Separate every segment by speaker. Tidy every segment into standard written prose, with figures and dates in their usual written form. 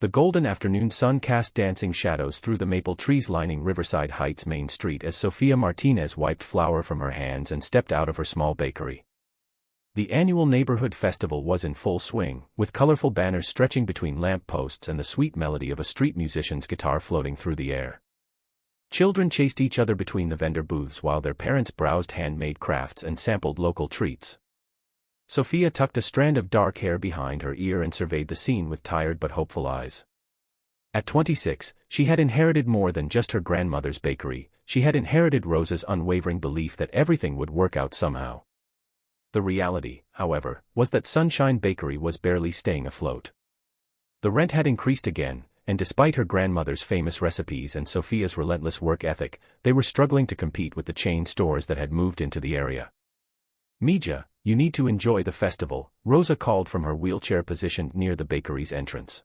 Speaker 1: The golden afternoon sun cast dancing shadows through the maple trees lining Riverside Heights' Main Street as Sofia Martinez wiped flour from her hands and stepped out of her small bakery. The annual neighborhood festival was in full swing, with colorful banners stretching between lamp posts and the sweet melody of a street musician's guitar floating through the air. Children chased each other between the vendor booths while their parents browsed handmade crafts and sampled local treats. Sofia tucked a strand of dark hair behind her ear and surveyed the scene with tired but hopeful eyes. At 26, she had inherited more than just her grandmother's bakery. She had inherited Rosa's unwavering belief that everything would work out somehow. The reality, however, was that Sunshine Bakery was barely staying afloat. The rent had increased again, and despite her grandmother's famous recipes and Sofia's relentless work ethic, they were struggling to compete with the chain stores that had moved into the area. "Mija, you need to enjoy the festival," Rosa called from her wheelchair positioned near the bakery's entrance.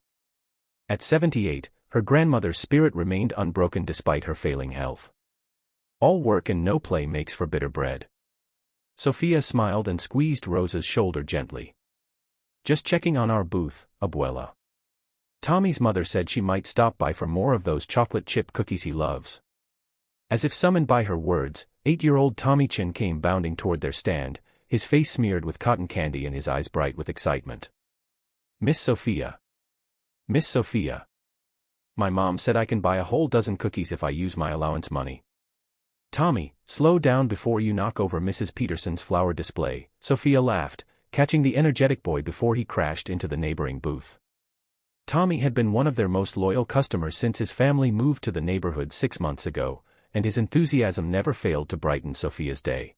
Speaker 1: At 78, her grandmother's spirit remained unbroken despite her failing health. "All work and no play makes for bitter bread." Sofia smiled and squeezed Rosa's shoulder gently. "Just checking on our booth, abuela. Tommy's mother said she might stop by for more of those chocolate chip cookies he loves." As if summoned by her words, 8-year-old Tommy Chin came bounding toward their stand, his face smeared with cotton candy and his eyes bright with excitement. "Miss Sofia. Miss Sofia. My mom said I can buy a whole dozen cookies if I use my allowance money." "Tommy, slow down before you knock over Mrs. Peterson's flower display," Sofia laughed, catching the energetic boy before he crashed into the neighboring booth. Tommy had been one of their most loyal customers since his family moved to the neighborhood 6 months ago, and his enthusiasm never failed to brighten Sofia's day.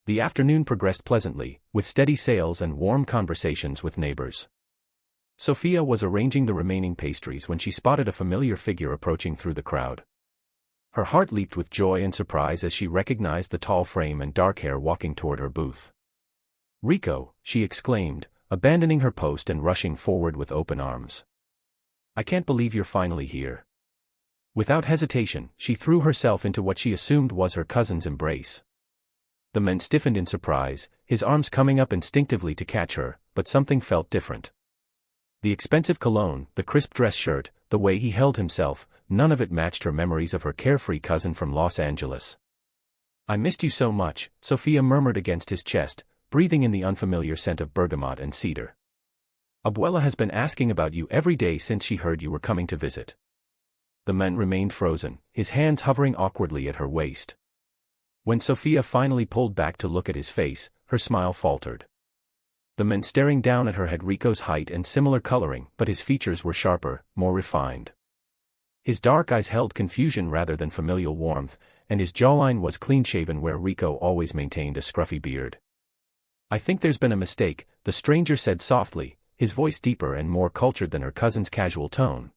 Speaker 1: The afternoon progressed pleasantly, with steady sales and warm conversations with neighbors. Sofia was arranging the remaining pastries when she spotted a familiar figure approaching through the crowd. Her heart leaped with joy and surprise as she recognized the tall frame and dark hair walking toward her booth. "Rico," she exclaimed, abandoning her post and rushing forward with open arms. "I can't believe you're finally here." Without hesitation, she threw herself into what she assumed was her cousin's embrace. The man stiffened in surprise, his arms coming up instinctively to catch her, but something felt different. The expensive cologne, the crisp dress shirt, the way he held himself, none of it matched her memories of her carefree cousin from Los Angeles. "I missed you so much," Sofia murmured against his chest, breathing in the unfamiliar scent of bergamot and cedar. "Abuela has been asking about you every day since she heard you were coming to visit." The man remained frozen, his hands hovering awkwardly at her waist. When Sofia finally pulled back to look at his face, her smile faltered. The man staring down at her had Rico's height and similar coloring, but his features were sharper, more refined. His dark eyes held confusion rather than familial warmth, and his jawline was clean-shaven where Rico always maintained a scruffy beard. "I think there's been a mistake," the stranger said softly, his voice deeper and more cultured than her cousin's casual tone.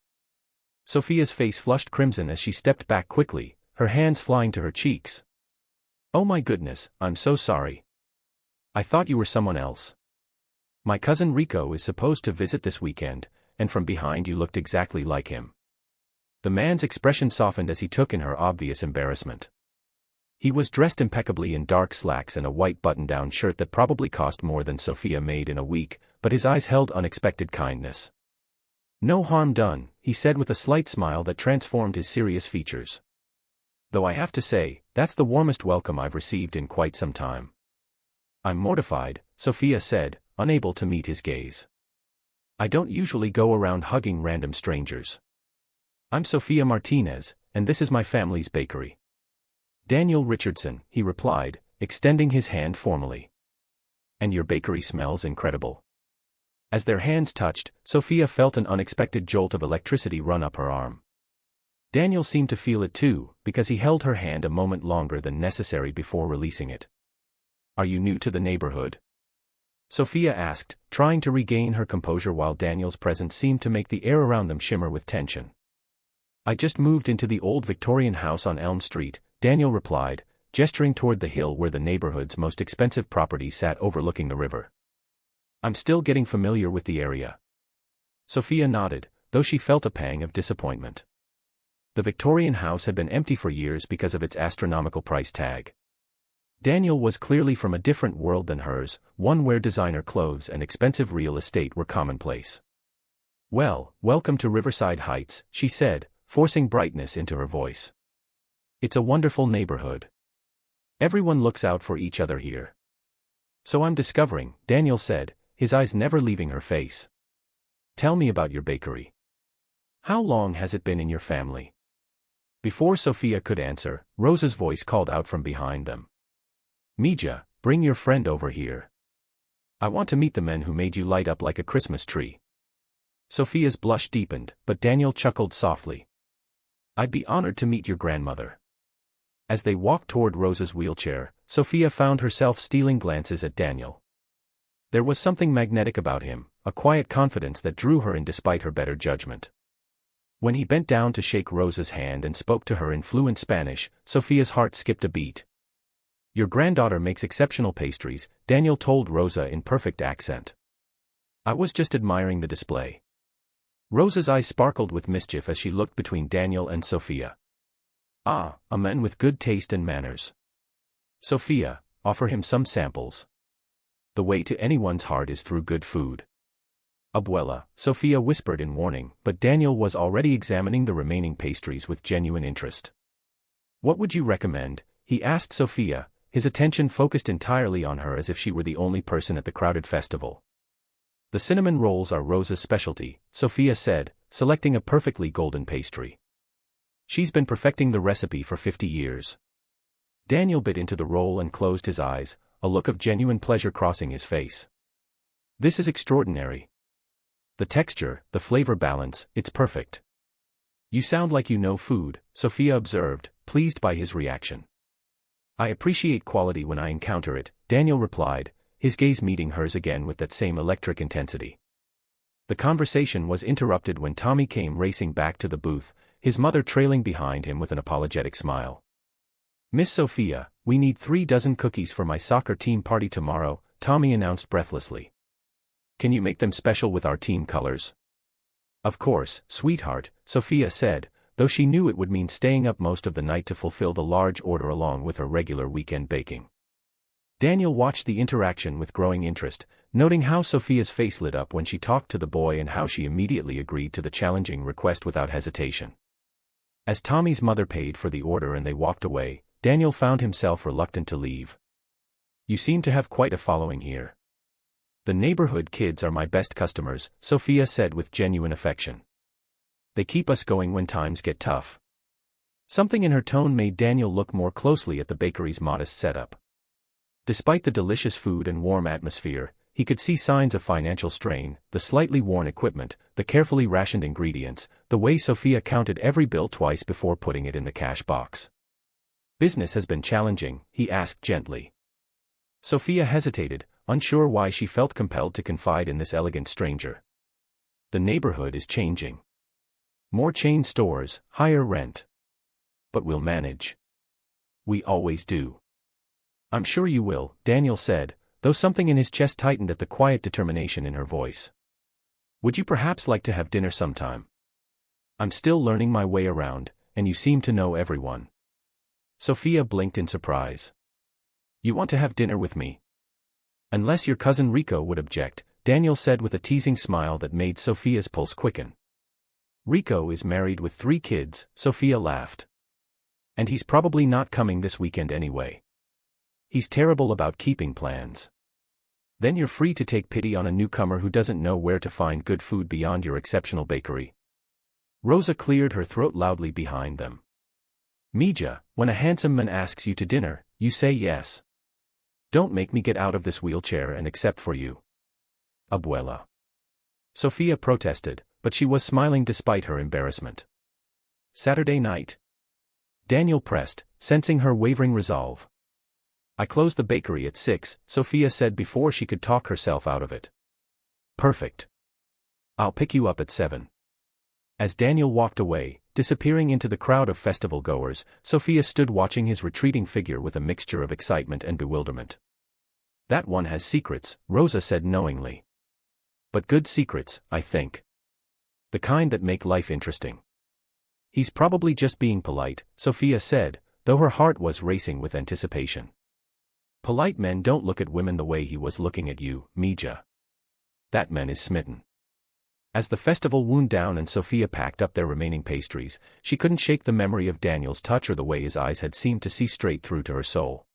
Speaker 1: Sofia's face flushed crimson as she stepped back quickly, her hands flying to her cheeks. "Oh my goodness, I'm so sorry. I thought you were someone else. My cousin Rico is supposed to visit this weekend, and from behind you looked exactly like him." The man's expression softened as he took in her obvious embarrassment. He was dressed impeccably in dark slacks and a white button-down shirt that probably cost more than Sofia made in a week, but his eyes held unexpected kindness. "No harm done," he said with a slight smile that transformed his serious features. "Though I have to say, that's the warmest welcome I've received in quite some time." "I'm mortified," Sofia said, unable to meet his gaze. "I don't usually go around hugging random strangers. I'm Sofia Martinez, and this is my family's bakery." "Daniel Richardson," he replied, extending his hand formally. "And your bakery smells incredible." As their hands touched, Sofia felt an unexpected jolt of electricity run up her arm. Daniel seemed to feel it too, because he held her hand a moment longer than necessary before releasing it. "Are you new to the neighborhood?" Sofia asked, trying to regain her composure while Daniel's presence seemed to make the air around them shimmer with tension. "I just moved into the old Victorian house on Elm Street," Daniel replied, gesturing toward the hill where the neighborhood's most expensive property sat overlooking the river. "I'm still getting familiar with the area." Sofia nodded, though she felt a pang of disappointment. The Victorian house had been empty for years because of its astronomical price tag. Daniel was clearly from a different world than hers, one where designer clothes and expensive real estate were commonplace. Well, welcome to Riverside Heights, she said, forcing brightness into her voice. It's a wonderful neighborhood. Everyone looks out for each other here. So I'm discovering, Daniel said, his eyes never leaving her face. Tell me about your bakery. How long has it been in your family? Before Sophia could answer, Rosa's voice called out from behind them. Mija, bring your friend over here. I want to meet the men who made you light up like a Christmas tree. Sophia's blush deepened, but Daniel chuckled softly. I'd be honored to meet your grandmother. As they walked toward Rosa's wheelchair, Sophia found herself stealing glances at Daniel. There was something magnetic about him, a quiet confidence that drew her in despite her better judgment. When he bent down to shake Rosa's hand and spoke to her in fluent Spanish, Sophia's heart skipped a beat. Your granddaughter makes exceptional pastries, Daniel told Rosa in perfect accent. I was just admiring the display. Rosa's eyes sparkled with mischief as she looked between Daniel and Sophia. Ah, a man with good taste and manners. Sophia, offer him some samples. The way to anyone's heart is through good food. Abuela, Sophia whispered in warning, but Daniel was already examining the remaining pastries with genuine interest. What would you recommend? He asked Sophia, his attention focused entirely on her as if she were the only person at the crowded festival. The cinnamon rolls are Rosa's specialty, Sophia said, selecting a perfectly golden pastry. She's been perfecting the recipe for 50 years. Daniel bit into the roll and closed his eyes, a look of genuine pleasure crossing his face. This is extraordinary. The texture, the flavor balance, it's perfect. You sound like you know food, Sophia observed, pleased by his reaction. I appreciate quality when I encounter it, Daniel replied, his gaze meeting hers again with that same electric intensity. The conversation was interrupted when Tommy came racing back to the booth, his mother trailing behind him with an apologetic smile. Miss Sophia, we need 3 dozen cookies for my soccer team party tomorrow, Tommy announced breathlessly. Can you make them special with our team colors? Of course, sweetheart, Sophia said, though she knew it would mean staying up most of the night to fulfill the large order along with her regular weekend baking. Daniel watched the interaction with growing interest, noting how Sophia's face lit up when she talked to the boy and how she immediately agreed to the challenging request without hesitation. As Tommy's mother paid for the order and they walked away, Daniel found himself reluctant to leave. You seem to have quite a following here. The neighborhood kids are my best customers, Sophia said with genuine affection. They keep us going when times get tough. Something in her tone made Daniel look more closely at the bakery's modest setup. Despite the delicious food and warm atmosphere, he could see signs of financial strain, the slightly worn equipment, the carefully rationed ingredients, the way Sophia counted every bill twice before putting it in the cash box. Business has been challenging, he asked gently. Sophia hesitated, unsure why she felt compelled to confide in this elegant stranger. The neighborhood is changing. More chain stores, higher rent. But we'll manage. We always do. I'm sure you will, Daniel said, though something in his chest tightened at the quiet determination in her voice. Would you perhaps like to have dinner sometime? I'm still learning my way around, and you seem to know everyone. Sophia blinked in surprise. You want to have dinner with me? Unless your cousin Rico would object, Daniel said with a teasing smile that made Sophia's pulse quicken. Rico is married with 3 kids, Sophia laughed. And he's probably not coming this weekend anyway. He's terrible about keeping plans. Then you're free to take pity on a newcomer who doesn't know where to find good food beyond your exceptional bakery. Rosa cleared her throat loudly behind them. Mija, when a handsome man asks you to dinner, you say yes. Don't make me get out of this wheelchair and accept for you. Abuela. Sophia protested, but she was smiling despite her embarrassment. Saturday night. Daniel pressed, sensing her wavering resolve. I close the bakery at 6, Sophia said before she could talk herself out of it. Perfect. I'll pick you up at 7. As Daniel walked away, disappearing into the crowd of festival-goers, Sophia stood watching his retreating figure with a mixture of excitement and bewilderment. That one has secrets, Rosa said knowingly. But good secrets, I think. The kind that make life interesting. He's probably just being polite, Sophia said, though her heart was racing with anticipation. Polite men don't look at women the way he was looking at you, Mija. That man is smitten. As the festival wound down and Sophia packed up their remaining pastries, she couldn't shake the memory of Daniel's touch or the way his eyes had seemed to see straight through to her soul.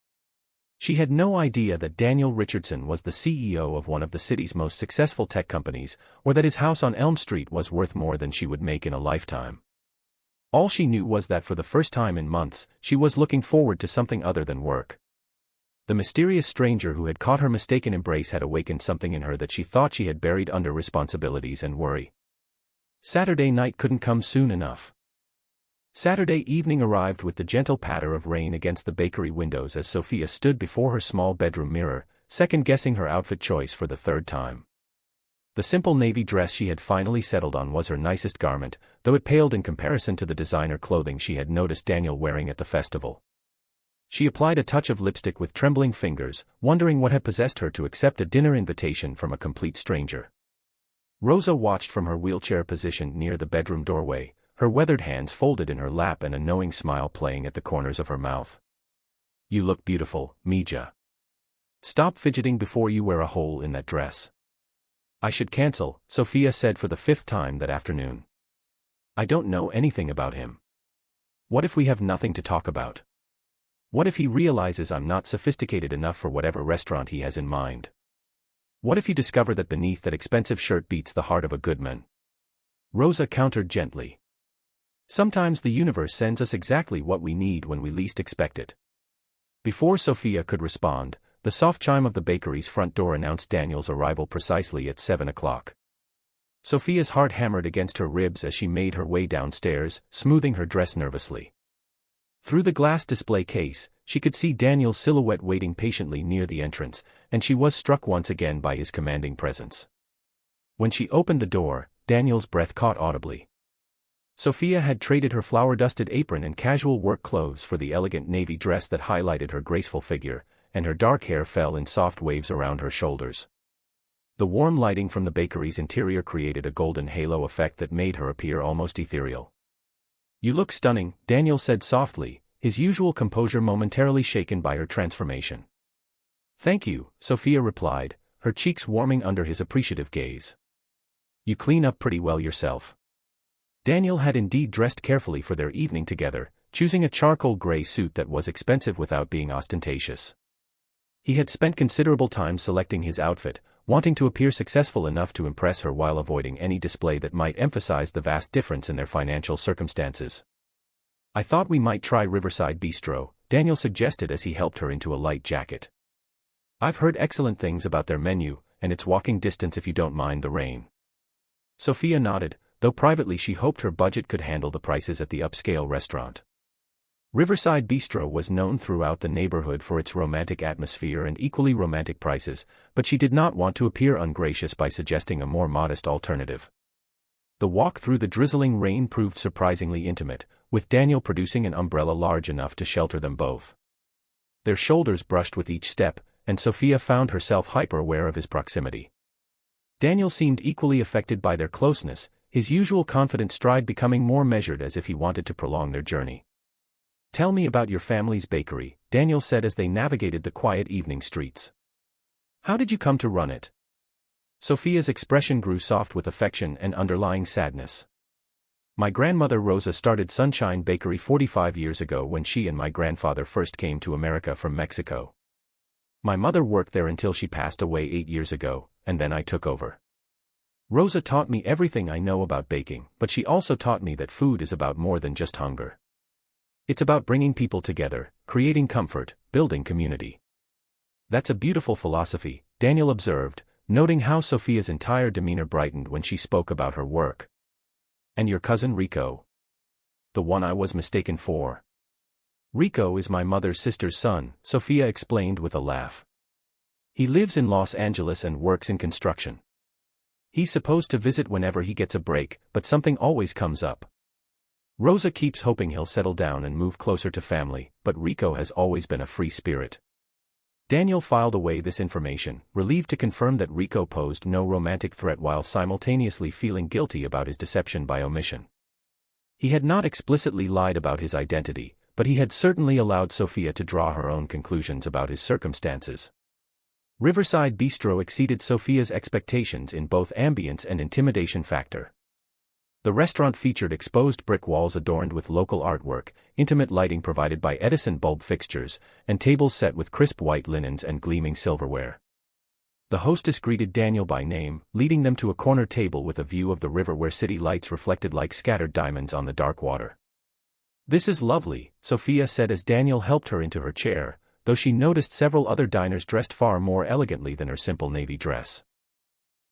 Speaker 1: She had no idea that Daniel Richardson was the CEO of one of the city's most successful tech companies, or that his house on Elm Street was worth more than she would make in a lifetime. All she knew was that for the first time in months, she was looking forward to something other than work. The mysterious stranger who had caught her mistaken embrace had awakened something in her that she thought she had buried under responsibilities and worry. Saturday night couldn't come soon enough. Saturday evening arrived with the gentle patter of rain against the bakery windows as Sophia stood before her small bedroom mirror, second-guessing her outfit choice for the third time. The simple navy dress she had finally settled on was her nicest garment, though it paled in comparison to the designer clothing she had noticed Daniel wearing at the festival. She applied a touch of lipstick with trembling fingers, wondering what had possessed her to accept a dinner invitation from a complete stranger. Rosa watched from her wheelchair positioned near the bedroom doorway, her weathered hands folded in her lap and a knowing smile playing at the corners of her mouth. "You look beautiful, Mija. Stop fidgeting before you wear a hole in that dress." "I should cancel," Sophia said for the fifth time that afternoon. "I don't know anything about him. What if we have nothing to talk about? What if he realizes I'm not sophisticated enough for whatever restaurant he has in mind? What if you discover that beneath that expensive shirt beats the heart of a good man?" Rosa countered gently. "Sometimes the universe sends us exactly what we need when we least expect it." Before Sophia could respond, the soft chime of the bakery's front door announced Daniel's arrival precisely at 7 o'clock. Sophia's heart hammered against her ribs as she made her way downstairs, smoothing her dress nervously. Through the glass display case, she could see Daniel's silhouette waiting patiently near the entrance, and she was struck once again by his commanding presence. When she opened the door, Daniel's breath caught audibly. Sophia had traded her flour-dusted apron and casual work clothes for the elegant navy dress that highlighted her graceful figure, and her dark hair fell in soft waves around her shoulders. The warm lighting from the bakery's interior created a golden halo effect that made her appear almost ethereal. "You look stunning," Daniel said softly, his usual composure momentarily shaken by her transformation. "Thank you," Sophia replied, her cheeks warming under his appreciative gaze. "You clean up pretty well yourself." Daniel had indeed dressed carefully for their evening together, choosing a charcoal gray suit that was expensive without being ostentatious. He had spent considerable time selecting his outfit, wanting to appear successful enough to impress her while avoiding any display that might emphasize the vast difference in their financial circumstances. "I thought we might try Riverside Bistro," Daniel suggested as he helped her into a light jacket. "I've heard excellent things about their menu, and it's walking distance if you don't mind the rain." Sophia nodded, though privately she hoped her budget could handle the prices at the upscale restaurant. Riverside Bistro was known throughout the neighborhood for its romantic atmosphere and equally romantic prices, but she did not want to appear ungracious by suggesting a more modest alternative. The walk through the drizzling rain proved surprisingly intimate, with Daniel producing an umbrella large enough to shelter them both. Their shoulders brushed with each step, and Sophia found herself hyper-aware of his proximity. Daniel seemed equally affected by their closeness, his usual confident stride becoming more measured as if he wanted to prolong their journey. "Tell me about your family's bakery," Daniel said as they navigated the quiet evening streets. "How did you come to run it?" Sophia's expression grew soft with affection and underlying sadness. "My grandmother Rosa started Sunshine Bakery 45 years ago when she and my grandfather first came to America from Mexico. My mother worked there until she passed away 8 years ago, and then I took over. Rosa taught me everything I know about baking, but she also taught me that food is about more than just hunger. It's about bringing people together, creating comfort, building community." "That's a beautiful philosophy," Daniel observed, noting how Sophia's entire demeanor brightened when she spoke about her work. "And your cousin Rico?" "The one I was mistaken for." "Rico is my mother's sister's son," Sophia explained with a laugh. "He lives in Los Angeles and works in construction. He's supposed to visit whenever he gets a break, but something always comes up. Rosa keeps hoping he'll settle down and move closer to family, but Rico has always been a free spirit." Daniel filed away this information, relieved to confirm that Rico posed no romantic threat while simultaneously feeling guilty about his deception by omission. He had not explicitly lied about his identity, but he had certainly allowed Sophia to draw her own conclusions about his circumstances. Riverside Bistro exceeded Sophia's expectations in both ambience and intimidation factor. The restaurant featured exposed brick walls adorned with local artwork, intimate lighting provided by Edison bulb fixtures, and tables set with crisp white linens and gleaming silverware. The hostess greeted Daniel by name, leading them to a corner table with a view of the river where city lights reflected like scattered diamonds on the dark water. "This is lovely," Sophia said as Daniel helped her into her chair, though she noticed several other diners dressed far more elegantly than her simple navy dress.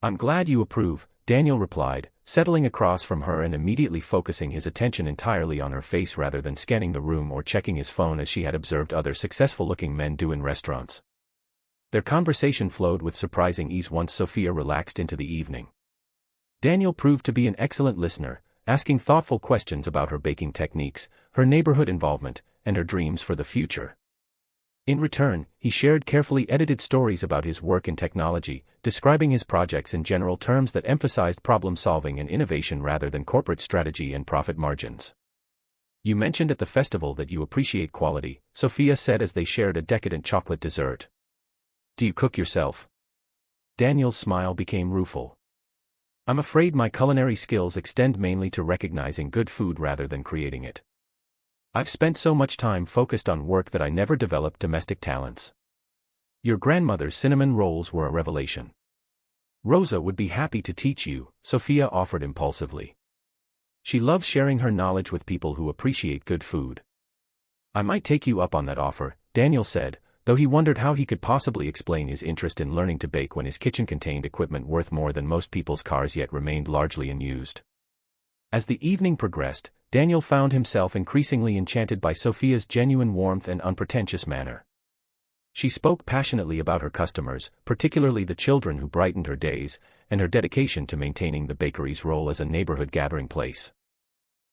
Speaker 1: "I'm glad you approve," Daniel replied, settling across from her and immediately focusing his attention entirely on her face rather than scanning the room or checking his phone as she had observed other successful-looking men do in restaurants. Their conversation flowed with surprising ease once Sophia relaxed into the evening. Daniel proved to be an excellent listener, asking thoughtful questions about her baking techniques, her neighborhood involvement, and her dreams for the future. In return, he shared carefully edited stories about his work in technology, describing his projects in general terms that emphasized problem-solving and innovation rather than corporate strategy and profit margins. "You mentioned at the festival that you appreciate quality," Sophia said as they shared a decadent chocolate dessert. "Do you cook yourself?" Daniel's smile became rueful. "I'm afraid my culinary skills extend mainly to recognizing good food rather than creating it. I've spent so much time focused on work that I never developed domestic talents." "Your grandmother's cinnamon rolls were a revelation." "Rosa would be happy to teach you," Sophia offered impulsively. She loves sharing her knowledge with people who appreciate good food. "I might take you up on that offer," Daniel said, though he wondered how he could possibly explain his interest in learning to bake when his kitchen contained equipment worth more than most people's cars yet remained largely unused. As the evening progressed, Daniel found himself increasingly enchanted by Sophia's genuine warmth and unpretentious manner. She spoke passionately about her customers, particularly the children who brightened her days, and her dedication to maintaining the bakery's role as a neighborhood gathering place.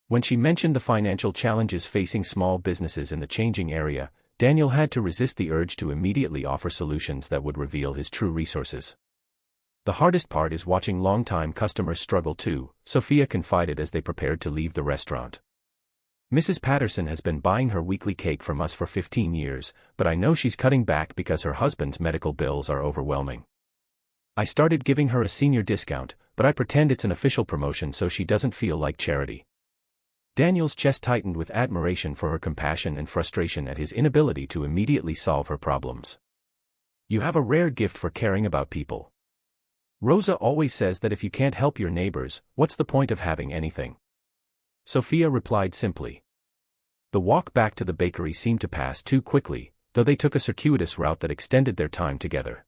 Speaker 1: When she mentioned the financial challenges facing small businesses in the changing area, Daniel had to resist the urge to immediately offer solutions that would reveal his true resources. "The hardest part is watching long-time customers struggle too," Sophia confided as they prepared to leave the restaurant. "Mrs. Patterson has been buying her weekly cake from us for 15 years, but I know she's cutting back because her husband's medical bills are overwhelming. I started giving her a senior discount, but I pretend it's an official promotion so she doesn't feel like charity." Daniel's chest tightened with admiration for her compassion and frustration at his inability to immediately solve her problems. "You have a rare gift for caring about people. Rosa always says that if you can't help your neighbors, what's the point of having anything?" Sophia replied simply. The walk back to the bakery seemed to pass too quickly, though they took a circuitous route that extended their time together.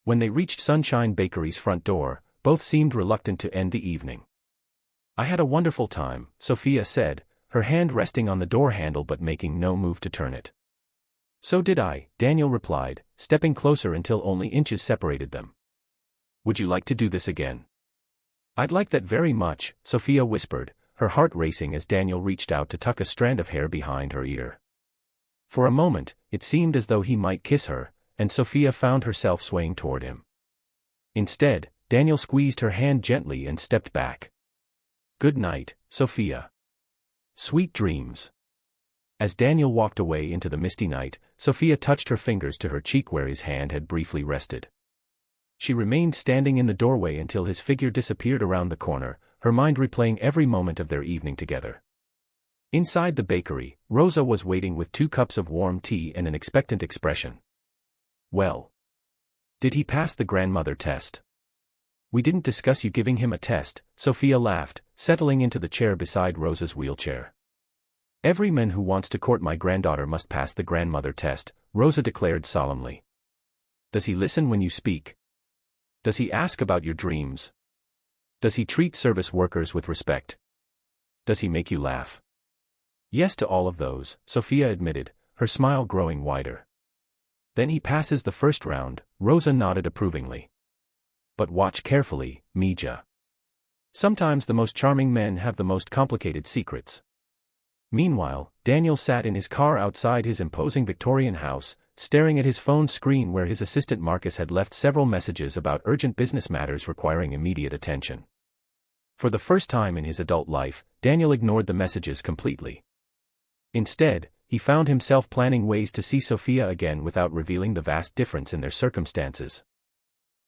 Speaker 1: When they reached Sunshine Bakery's front door, both seemed reluctant to end the evening. "I had a wonderful time," Sophia said, her hand resting on the door handle but making no move to turn it. "So did I," Daniel replied, stepping closer until only inches separated them. "Would you like to do this again?" "I'd like that very much," Sophia whispered, her heart racing as Daniel reached out to tuck a strand of hair behind her ear. For a moment, it seemed as though he might kiss her, and Sophia found herself swaying toward him. Instead, Daniel squeezed her hand gently and stepped back. "Good night, Sophia. Sweet dreams." As Daniel walked away into the misty night, Sophia touched her fingers to her cheek where his hand had briefly rested. She remained standing in the doorway until his figure disappeared around the corner, her mind replaying every moment of their evening together. Inside the bakery, Rosa was waiting with 2 cups of warm tea and an expectant expression. "Well, did he pass the grandmother test?" "We didn't discuss you giving him a test," Sophia laughed, settling into the chair beside Rosa's wheelchair. "Every man who wants to court my granddaughter must pass the grandmother test," Rosa declared solemnly. "Does he listen when you speak? Does he ask about your dreams? Does he treat service workers with respect? Does he make you laugh?" "Yes to all of those," Sophia admitted, her smile growing wider. "Then he passes the first round," Rosa nodded approvingly. "But watch carefully, Mija. Sometimes the most charming men have the most complicated secrets." Meanwhile, Daniel sat in his car outside his imposing Victorian house, staring at his phone screen where his assistant Marcus had left several messages about urgent business matters requiring immediate attention. For the first time in his adult life, Daniel ignored the messages completely. Instead, he found himself planning ways to see Sophia again without revealing the vast difference in their circumstances.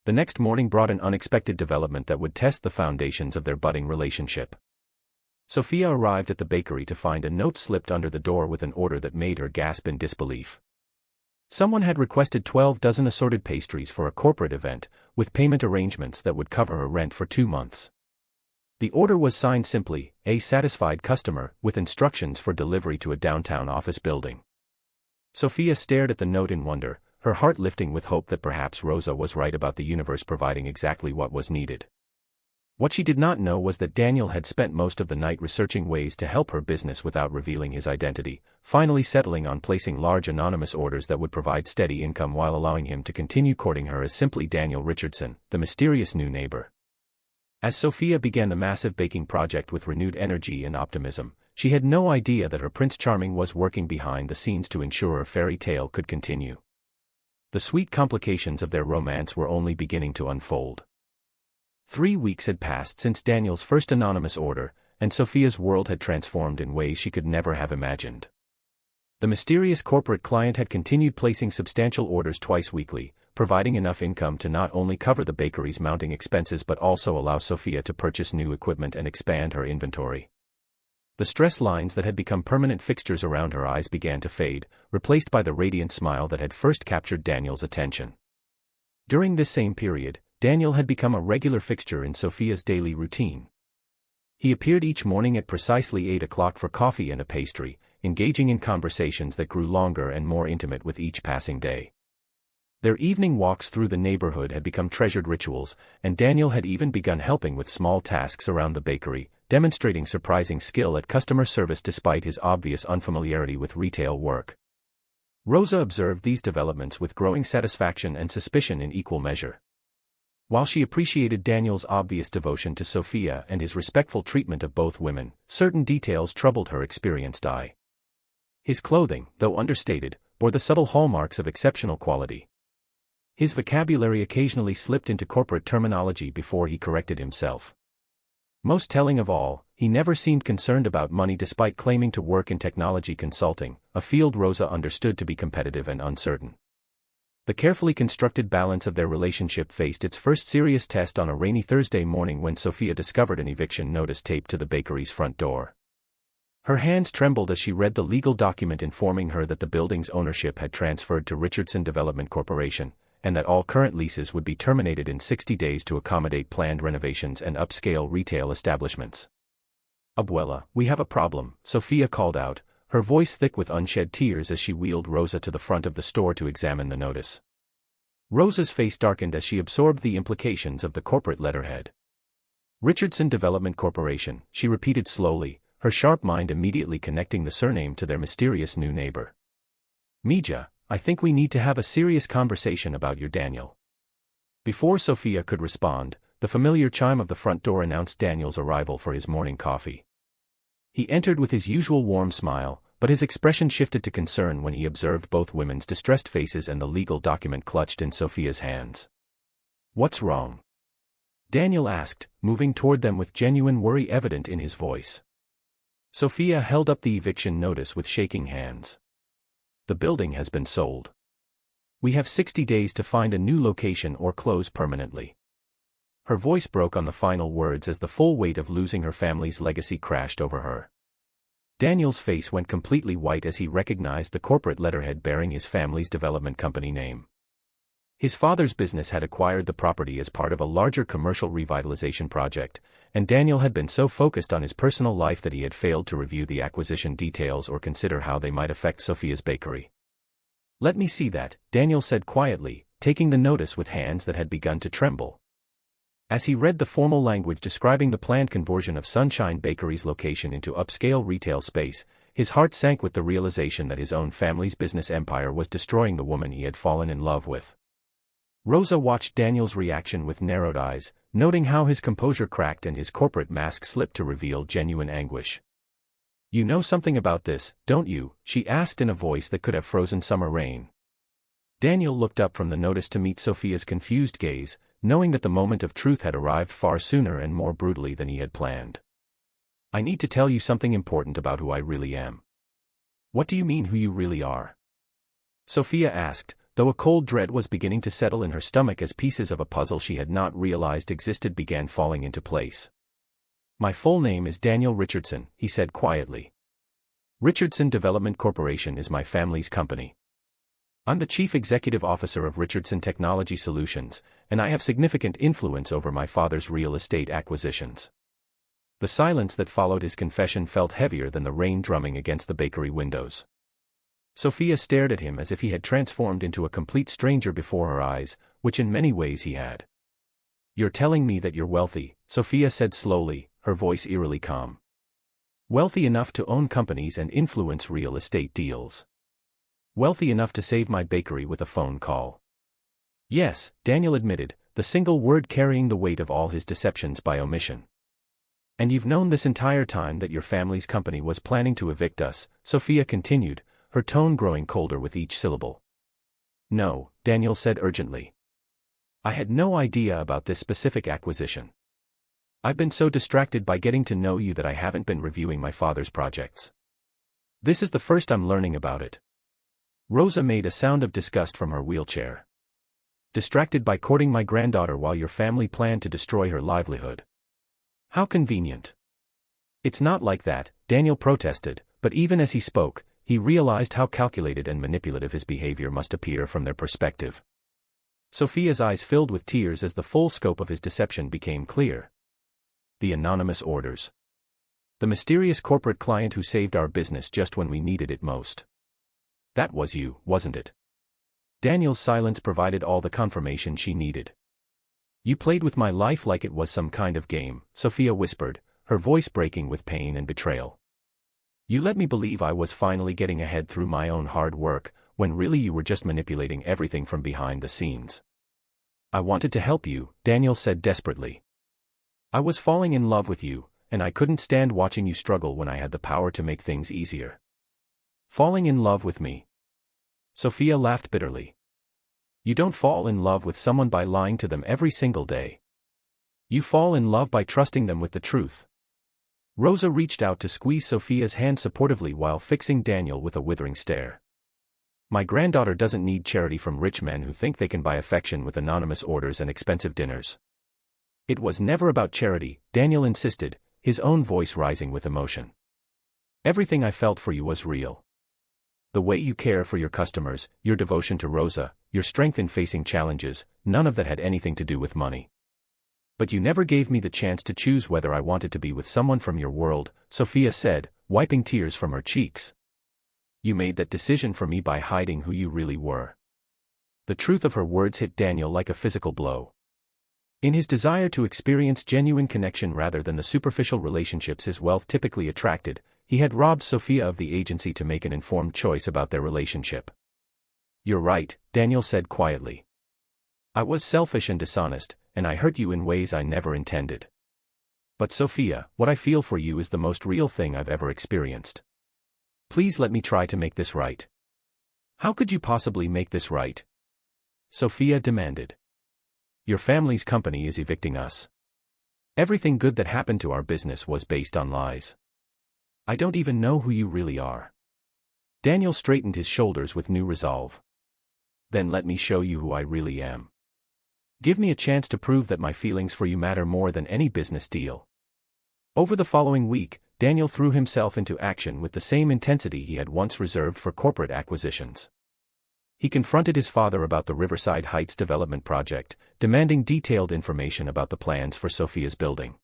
Speaker 1: The next morning brought an unexpected development that would test the foundations of their budding relationship. Sophia arrived at the bakery to find a note slipped under the door with an order that made her gasp in disbelief. Someone had requested 12 dozen assorted pastries for a corporate event, with payment arrangements that would cover her rent for 2 months. The order was signed simply, "A satisfied customer," with instructions for delivery to a downtown office building. Sophia stared at the note in wonder, her heart lifting with hope that perhaps Rosa was right about the universe providing exactly what was needed. What she did not know was that Daniel had spent most of the night researching ways to help her business without revealing his identity, finally settling on placing large anonymous orders that would provide steady income while allowing him to continue courting her as simply Daniel Richardson, the mysterious new neighbor. As Sophia began the massive baking project with renewed energy and optimism, she had no idea that her Prince Charming was working behind the scenes to ensure her fairy tale could continue. The sweet complications of their romance were only beginning to unfold. 3 weeks had passed since Daniel's first anonymous order, and Sophia's world had transformed in ways she could never have imagined. The mysterious corporate client had continued placing substantial orders twice weekly, providing enough income to not only cover the bakery's mounting expenses but also allow Sophia to purchase new equipment and expand her inventory. The stress lines that had become permanent fixtures around her eyes began to fade, replaced by the radiant smile that had first captured Daniel's attention. During this same period, Daniel had become a regular fixture in Sophia's daily routine. He appeared each morning at precisely 8 o'clock for coffee and a pastry, engaging in conversations that grew longer and more intimate with each passing day. Their evening walks through the neighborhood had become treasured rituals, and Daniel had even begun helping with small tasks around the bakery, demonstrating surprising skill at customer service despite his obvious unfamiliarity with retail work. Rosa observed these developments with growing satisfaction and suspicion in equal measure. While she appreciated Daniel's obvious devotion to Sophia and his respectful treatment of both women, certain details troubled her experienced eye. His clothing, though understated, bore the subtle hallmarks of exceptional quality. His vocabulary occasionally slipped into corporate terminology before he corrected himself. Most telling of all, he never seemed concerned about money despite claiming to work in technology consulting, a field Rosa understood to be competitive and uncertain. The carefully constructed balance of their relationship faced its first serious test on a rainy Thursday morning when Sophia discovered an eviction notice taped to the bakery's front door. Her hands trembled as she read the legal document informing her that the building's ownership had transferred to Richardson Development Corporation, and that all current leases would be terminated in 60 days to accommodate planned renovations and upscale retail establishments. "Abuela, we have a problem," Sophia called out, her voice thick with unshed tears as she wheeled Rosa to the front of the store to examine the notice. Rosa's face darkened as she absorbed the implications of the corporate letterhead. "Richardson Development Corporation," she repeated slowly, her sharp mind immediately connecting the surname to their mysterious new neighbor. "Mija, I think we need to have a serious conversation about your Daniel." Before Sophia could respond, the familiar chime of the front door announced Daniel's arrival for his morning coffee. He entered with his usual warm smile, but his expression shifted to concern when he observed both women's distressed faces and the legal document clutched in Sophia's hands. "What's wrong?" Daniel asked, moving toward them with genuine worry evident in his voice. Sophia held up the eviction notice with shaking hands. "The building has been sold. We have 60 days to find a new location or close permanently." Her voice broke on the final words as the full weight of losing her family's legacy crashed over her. Daniel's face went completely white as he recognized the corporate letterhead bearing his family's development company name. His father's business had acquired the property as part of a larger commercial revitalization project, and Daniel had been so focused on his personal life that he had failed to review the acquisition details or consider how they might affect Sophia's bakery. "Let me see that," Daniel said quietly, taking the notice with hands that had begun to tremble. As he read the formal language describing the planned conversion of Sunshine Bakery's location into upscale retail space, his heart sank with the realization that his own family's business empire was destroying the woman he had fallen in love with. Rosa watched Daniel's reaction with narrowed eyes, noting how his composure cracked and his corporate mask slipped to reveal genuine anguish. "You know something about this, don't you?" she asked in a voice that could have frozen summer rain. Daniel looked up from the notice to meet Sophia's confused gaze, knowing that the moment of truth had arrived far sooner and more brutally than he had planned. "I need to tell you something important about who I really am." What do you mean who you really are? Sophia asked, though a cold dread was beginning to settle in her stomach as pieces of a puzzle she had not realized existed began falling into place. My full name is Daniel Richardson, he said quietly. Richardson Development Corporation is my family's company. I'm the Chief Executive Officer of Richardson Technology Solutions, and I have significant influence over my father's real estate acquisitions. The silence that followed his confession felt heavier than the rain drumming against the bakery windows. Sophia stared at him as if he had transformed into a complete stranger before her eyes, which in many ways he had. You're telling me that you're wealthy, Sophia said slowly, her voice eerily calm. Wealthy enough to own companies and influence real estate deals. Wealthy enough to save my bakery with a phone call. Yes, Daniel admitted, the single word carrying the weight of all his deceptions by omission. And you've known this entire time that your family's company was planning to evict us, Sophia continued, her tone growing colder with each syllable. No, Daniel said urgently. I had no idea about this specific acquisition. I've been so distracted by getting to know you that I haven't been reviewing my father's projects. This is the first I'm learning about it. Rosa made a sound of disgust from her wheelchair. Distracted by courting my granddaughter while your family planned to destroy her livelihood. How convenient. It's not like that, Daniel protested, but even as he spoke, he realized how calculated and manipulative his behavior must appear from their perspective. Sophia's eyes filled with tears as the full scope of his deception became clear. The anonymous orders. The mysterious corporate client who saved our business just when we needed it most. That was you, wasn't it? Daniel's silence provided all the confirmation she needed. You played with my life like it was some kind of game, Sophia whispered, her voice breaking with pain and betrayal. You let me believe I was finally getting ahead through my own hard work, when really you were just manipulating everything from behind the scenes. I wanted to help you, Daniel said desperately. I was falling in love with you, and I couldn't stand watching you struggle when I had the power to make things easier. Falling in love with me? Sophia laughed bitterly. You don't fall in love with someone by lying to them every single day. You fall in love by trusting them with the truth. Rosa reached out to squeeze Sophia's hand supportively while fixing Daniel with a withering stare. My granddaughter doesn't need charity from rich men who think they can buy affection with anonymous orders and expensive dinners. It was never about charity, Daniel insisted, his own voice rising with emotion. Everything I felt for you was real. The way you care for your customers, your devotion to Rosa, your strength in facing challenges, none of that had anything to do with money. But you never gave me the chance to choose whether I wanted to be with someone from your world, Sophia said, wiping tears from her cheeks. You made that decision for me by hiding who you really were. The truth of her words hit Daniel like a physical blow. In his desire to experience genuine connection rather than the superficial relationships his wealth typically attracted, he had robbed Sophia of the agency to make an informed choice about their relationship. You're right, Daniel said quietly. I was selfish and dishonest, and I hurt you in ways I never intended. But Sophia, what I feel for you is the most real thing I've ever experienced. Please let me try to make this right. How could you possibly make this right? Sophia demanded. Your family's company is evicting us. Everything good that happened to our business was based on lies. I don't even know who you really are. Daniel straightened his shoulders with new resolve. Then let me show you who I really am. Give me a chance to prove that my feelings for you matter more than any business deal. Over the following week, Daniel threw himself into action with the same intensity he had once reserved for corporate acquisitions. He confronted his father about the Riverside Heights development project, demanding detailed information about the plans for Sophia's building.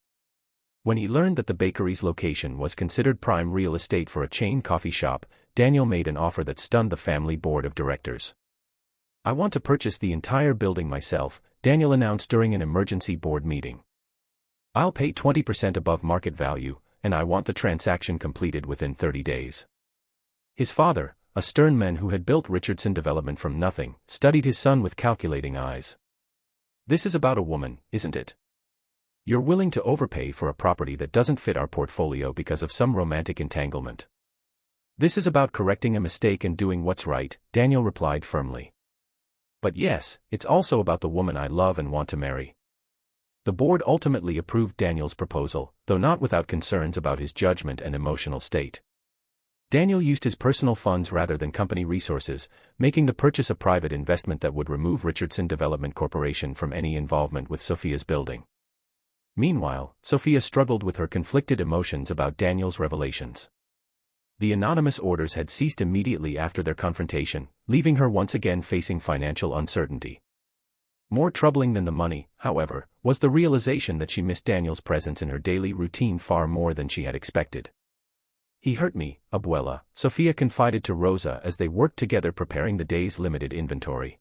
Speaker 1: When he learned that the bakery's location was considered prime real estate for a chain coffee shop, Daniel made an offer that stunned the family board of directors. I want to purchase the entire building myself, Daniel announced during an emergency board meeting. I'll pay 20% above market value, and I want the transaction completed within 30 days. His father, a stern man who had built Richardson Development from nothing, studied his son with calculating eyes. This is about a woman, isn't it? You're willing to overpay for a property that doesn't fit our portfolio because of some romantic entanglement. This is about correcting a mistake and doing what's right, Daniel replied firmly. But yes, it's also about the woman I love and want to marry. The board ultimately approved Daniel's proposal, though not without concerns about his judgment and emotional state. Daniel used his personal funds rather than company resources, making the purchase a private investment that would remove Richardson Development Corporation from any involvement with Sophia's building. Meanwhile, Sophia struggled with her conflicted emotions about Daniel's revelations. The anonymous orders had ceased immediately after their confrontation, leaving her once again facing financial uncertainty. More troubling than the money, however, was the realization that she missed Daniel's presence in her daily routine far more than she had expected. "He hurt me, Abuela," Sophia confided to Rosa as they worked together preparing the day's limited inventory.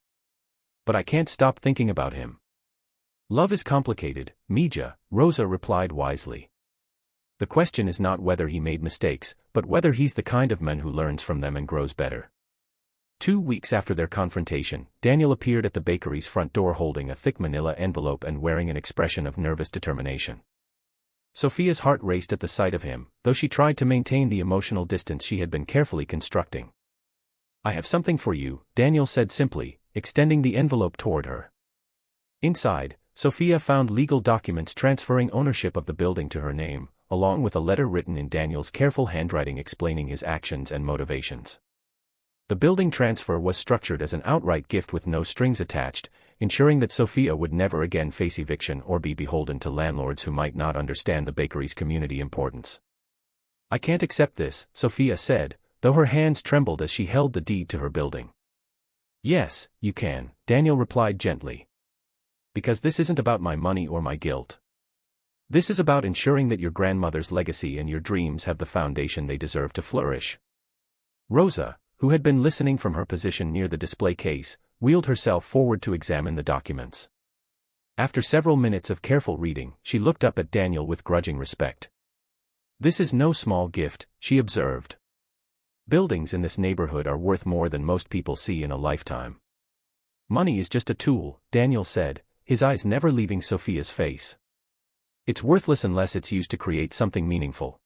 Speaker 1: "But I can't stop thinking about him." "Love is complicated, Mija," Rosa replied wisely. "The question is not whether he made mistakes, but whether he's the kind of man who learns from them and grows better." 2 weeks after their confrontation, Daniel appeared at the bakery's front door holding a thick manila envelope and wearing an expression of nervous determination. Sophia's heart raced at the sight of him, though she tried to maintain the emotional distance she had been carefully constructing. "I have something for you," Daniel said simply, extending the envelope toward her. Inside, Sophia found legal documents transferring ownership of the building to her name, along with a letter written in Daniel's careful handwriting explaining his actions and motivations. The building transfer was structured as an outright gift with no strings attached, ensuring that Sophia would never again face eviction or be beholden to landlords who might not understand the bakery's community importance. "I can't accept this," Sophia said, though her hands trembled as she held the deed to her building. "Yes, you can," Daniel replied gently. "Because this isn't about my money or my guilt. This is about ensuring that your grandmother's legacy and your dreams have the foundation they deserve to flourish." Rosa, who had been listening from her position near the display case, wheeled herself forward to examine the documents. After several minutes of careful reading, she looked up at Daniel with grudging respect. "This is no small gift," she observed. "Buildings in this neighborhood are worth more than most people see in a lifetime." "Money is just a tool," Daniel said, his eyes never leaving Sophia's face. "It's worthless unless it's used to create something meaningful.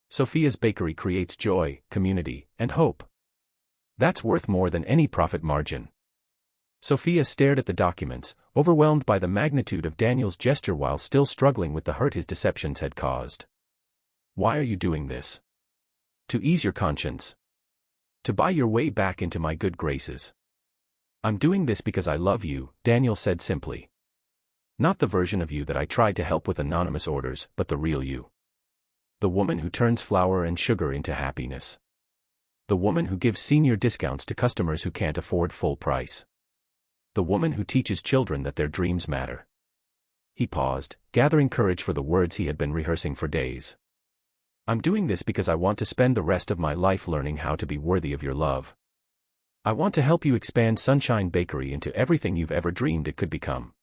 Speaker 1: Sophia's bakery creates joy, community, and hope. That's worth more than any profit margin." Sophia stared at the documents, overwhelmed by the magnitude of Daniel's gesture while still struggling with the hurt his deceptions had caused. "Why are you doing this? To ease your conscience? To buy your way back into my good graces?" "I'm doing this because I love you," Daniel said simply. "Not the version of you that I tried to help with anonymous orders, but the real you. The woman who turns flour and sugar into happiness. The woman who gives senior discounts to customers who can't afford full price. The woman who teaches children that their dreams matter." He paused, gathering courage for the words he had been rehearsing for days. "I'm doing this because I want to spend the rest of my life learning how to be worthy of your love. I want to help you expand Sunshine Bakery into everything you've ever dreamed it could become.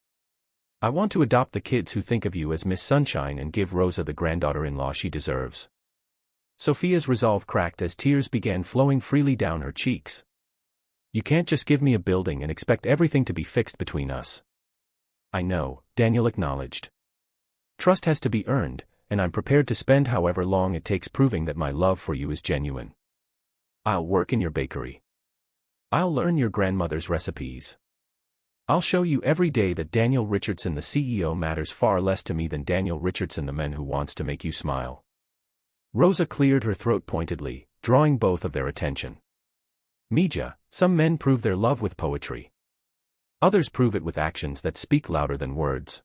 Speaker 1: I want to adopt the kids who think of you as Miss Sunshine and give Rosa the granddaughter-in-law she deserves." Sophia's resolve cracked as tears began flowing freely down her cheeks. "You can't just give me a building and expect everything to be fixed between us." "I know," Daniel acknowledged. "Trust has to be earned, and I'm prepared to spend however long it takes proving that my love for you is genuine. I'll work in your bakery. I'll learn your grandmother's recipes. I'll show you every day that Daniel Richardson the CEO matters far less to me than Daniel Richardson the man who wants to make you smile." Rosa cleared her throat pointedly, drawing both of their attention. "Mija, some men prove their love with poetry. Others prove it with actions that speak louder than words.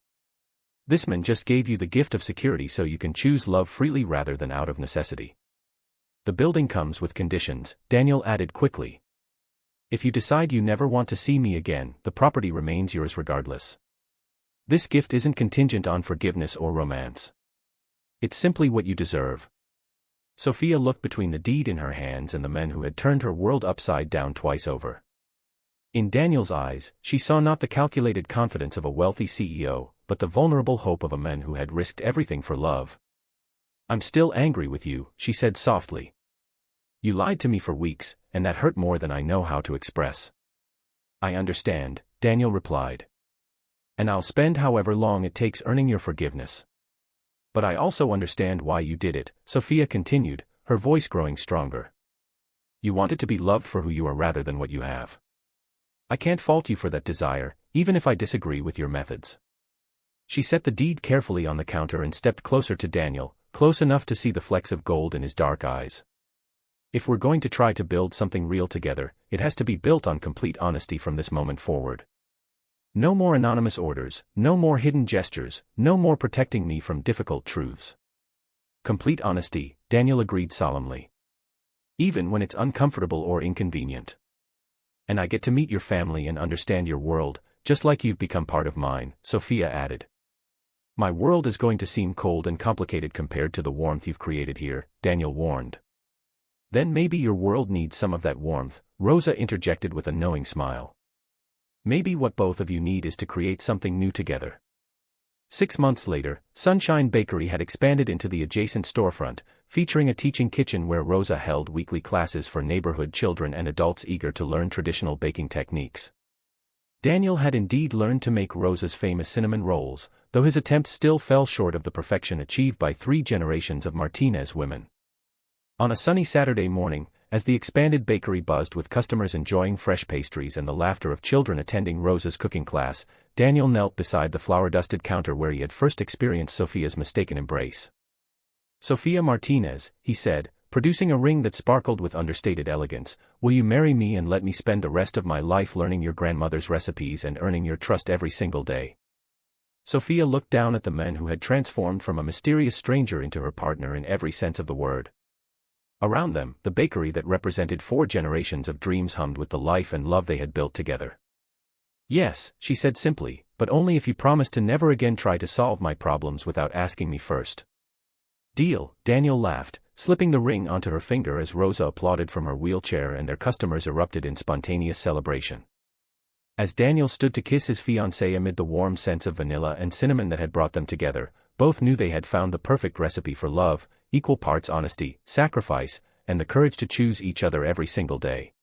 Speaker 1: This man just gave you the gift of security so you can choose love freely rather than out of necessity. The building comes with conditions," Daniel added quickly. "If you decide you never want to see me again, the property remains yours regardless. This gift isn't contingent on forgiveness or romance. It's simply what you deserve." Sophia looked between the deed in her hands and the men who had turned her world upside down twice over. In Daniel's eyes, she saw not the calculated confidence of a wealthy CEO, but the vulnerable hope of a man who had risked everything for love. "I'm still angry with you," she said softly. "You lied to me for weeks, and that hurt more than I know how to express." "I understand," Daniel replied. "And I'll spend however long it takes earning your forgiveness. But I also understand why you did it," Sophia continued, her voice growing stronger. "You wanted to be loved for who you are rather than what you have. I can't fault you for that desire, even if I disagree with your methods." She set the deed carefully on the counter and stepped closer to Daniel, close enough to see the flecks of gold in his dark eyes. If we're going to try to build something real together, it has to be built on complete honesty from this moment forward. No more anonymous orders, no more hidden gestures, no more protecting me from difficult truths. Complete honesty, Daniel agreed solemnly. Even when it's uncomfortable or inconvenient. And I get to meet your family and understand your world, just like you've become part of mine, Sophia added. My world is going to seem cold and complicated compared to the warmth you've created here, Daniel warned. Then maybe your world needs some of that warmth, Rosa interjected with a knowing smile. Maybe what both of you need is to create something new together. 6 months later, Sunshine Bakery had expanded into the adjacent storefront, featuring a teaching kitchen where Rosa held weekly classes for neighborhood children and adults eager to learn traditional baking techniques. Daniel had indeed learned to make Rosa's famous cinnamon rolls, though his attempts still fell short of the perfection achieved by 3 generations of Martinez women. On a sunny Saturday morning, as the expanded bakery buzzed with customers enjoying fresh pastries and the laughter of children attending Rosa's cooking class, Daniel knelt beside the flour-dusted counter where he had first experienced Sophia's mistaken embrace. Sophia Martinez, he said, producing a ring that sparkled with understated elegance, will you marry me and let me spend the rest of my life learning your grandmother's recipes and earning your trust every single day? Sophia looked down at the man who had transformed from a mysterious stranger into her partner in every sense of the word. Around them, the bakery that represented 4 generations of dreams hummed with the life and love they had built together. Yes, she said simply, but only if you promise to never again try to solve my problems without asking me first. Deal, Daniel laughed, slipping the ring onto her finger as Rosa applauded from her wheelchair and their customers erupted in spontaneous celebration. As Daniel stood to kiss his fiancée amid the warm scents of vanilla and cinnamon that had brought them together, both knew they had found the perfect recipe for love, equal parts honesty, sacrifice, and the courage to choose each other every single day.